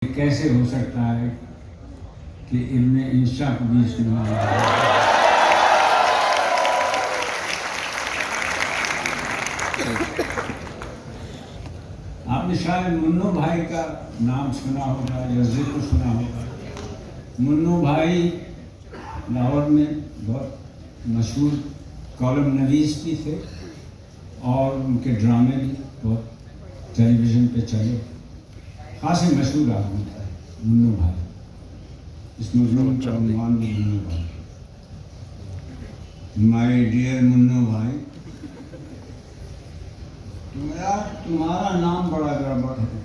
کیسے ہو سکتا ہے کہ ابن انشا کو بھی استعمال آپ نے شاید منو بھائی کا نام سنا ہوگا یا ذکر سنا ہوگا. منو بھائی لاہور میں بہت مشہور کالم نویس بھی تھے اور ان کے ڈرامے بھی بہت ٹیلی ویژن پہ چلے. خاصے مشہور آدمی تھا منو بھائی. اس مضمون کا عنوان بھی منو بھائی. مائی ڈیئر منو بھائی، تمہارا نام بڑا گڑبڑ ہے.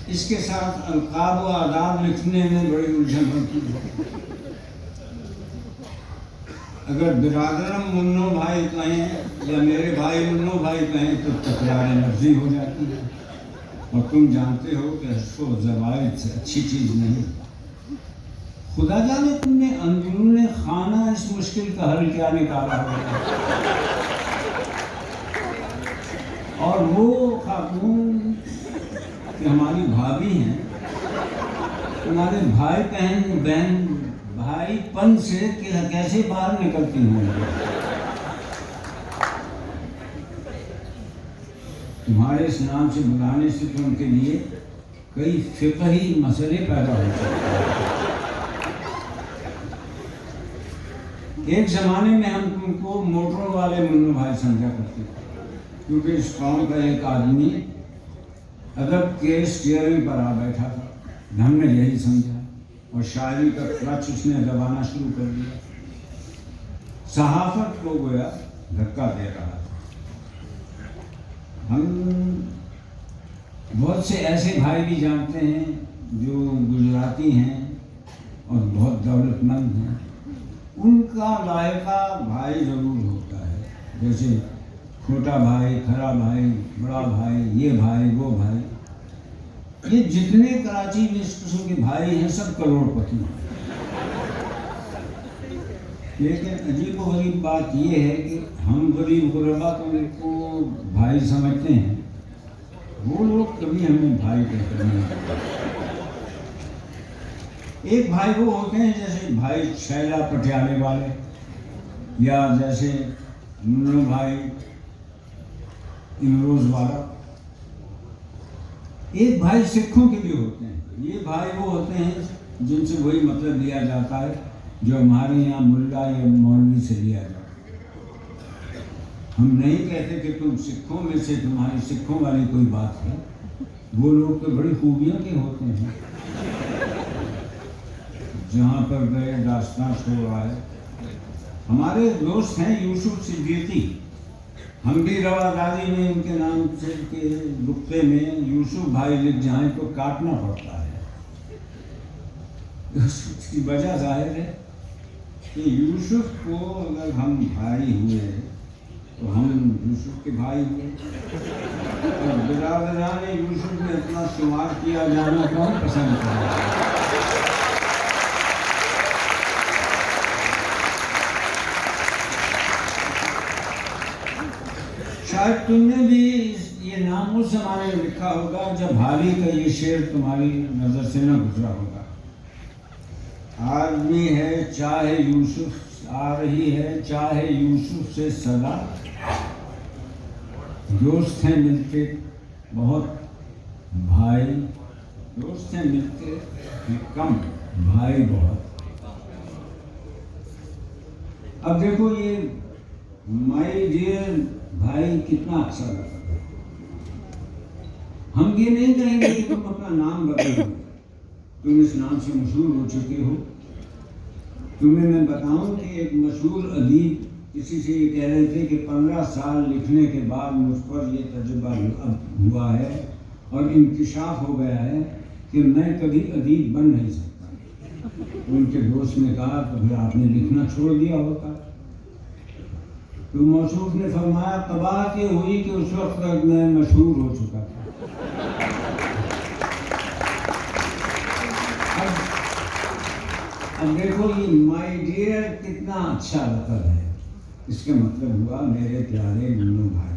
اس کے ساتھ القاب و آداب لکھنے میں بڑی الجھن ہوتی ہے. اگر برادرم منو بھائی کہیں یا میرے بھائی منو بھائی کہیں تو تکرار لفظی ہو جاتی ہے، اور تم جانتے ہو کہ حذف و زوائد سے اچھی چیز نہیں. خدا جانے تم نے اندرون خانہ اس مشکل کا حل کیا نکالا ہوگا. اور وہ خاتون کہ ہماری بھابھی ہیں، تمہارے بھائی بہن بھائی پن سے کیسے باہر نکلتی ہوں گے. تمہارے اس نام سے بلانے سے تو ان کے لیے کئی فقہی مسئلے پیدا ہو سکتے ہیں. ایک زمانے میں ہم تم کو موٹروں والے منو بھائی سمجھا کرتے تھے، کیونکہ اس قوم کا ایک آدمی ادب کے اسٹیئرنگ پر آ بیٹھا تھا. ہم نے یہی سمجھا اور شاعری کا کلچ اس نے دبانا شروع کر دیا. صحافت کو گویا دھکا دے رہا تھا. ہم بہت سے ایسے بھائی بھی جانتے ہیں جو گجراتی ہیں اور بہت دولت مند ہیں. ان کا لائقہ بھائی ضرور ہوتا ہے، جیسے چھوٹا بھائی، کھڑا بھائی، بڑا بھائی، یہ بھائی، وہ بھائی. یہ جتنے کراچی میں اس قسم کے بھائی ہیں سب کروڑ پتی ہیں. لیکن عجیب و غریب بات یہ ہے کہ ہم غریب غربا تو ان کو بھائی سمجھتے ہیں، وہ لوگ کبھی ہمیں بھائی کہتے ہیں. ایک بھائی وہ ہوتے ہیں جیسے بھائی شیلا پٹیالے والے، یا جیسے منو بھائی امروز والا. ایک بھائی سکھوں کے بھی ہوتے ہیں. یہ بھائی وہ ہوتے ہیں جن سے وہی مطلب لیا جاتا ہے جو ہمارے یہاں ملا یا مولوی سے لیا جاتا ہے. ہم نہیں کہتے کہ تم سکھوں میں سے تمہاری سکھوں والی کوئی بات ہے. وہ لوگ تو بڑی خوبیاں کے ہوتے ہیں، جہاں پر گئے داستان چھوڑ رہا ہے. ہمارے دوست ہیں یوسف صدیقی. ہم بھی رواداری میں ان کے نام سے کے نقطے میں یوسف بھائی لکھ جائیں تو کاٹنا پڑتا ہے. اس کی وجہ ظاہر ہے کہ یوسف کو اگر ہم بھائی ہوئے تو ہم یوسف کے بھائی ہوئے، اور برادران یوسف میں اتنا شمار کیا جانا کون پسند کرے گا. شاید تم نے بھی یہ نام اس زمانے میں لکھا ہوگا جب بھابھی کا یہ شعر تمہاری نظر سے نہ گزرا ہوگا. آدمی ہے چاہے یوسف، آ رہی ہے چاہے یوسف سے صدا. دوست ہیں ملتے بہت بھائی، دوست ہیں ملتے کم بھائی بہت. اب دیکھو یہ مائی ڈیئر بھائی کتنا اچھا لگتا ہے. ہم یہ نہیں کہیں گے کہ تم اپنا نام بدلو، تم اس نام سے مشہور ہو چکے ہو. تمہیں میں بتاؤں کہ ایک مشہور ادیب کسی سے یہ کہہ رہے تھے کہ 15 سال لکھنے کے بعد مجھ پر یہ تجربہ ہوا ہے اور انکشاف ہو گیا ہے کہ میں کبھی ادیب بن نہیں سکتا. ان کے دوست نے کہا تو پھر آپ نے لکھنا چھوڑ دیا ہوتا. تو موصوف نے فرمایا تباہ یہ ہوئی کہ اس وقت تک میں مشہور ہو چکا تھا. اب دیکھو یہ مائی ڈیئر کتنا اچھا لقب ہے. اس کا مطلب ہوا میرے پیارے منو بھائی.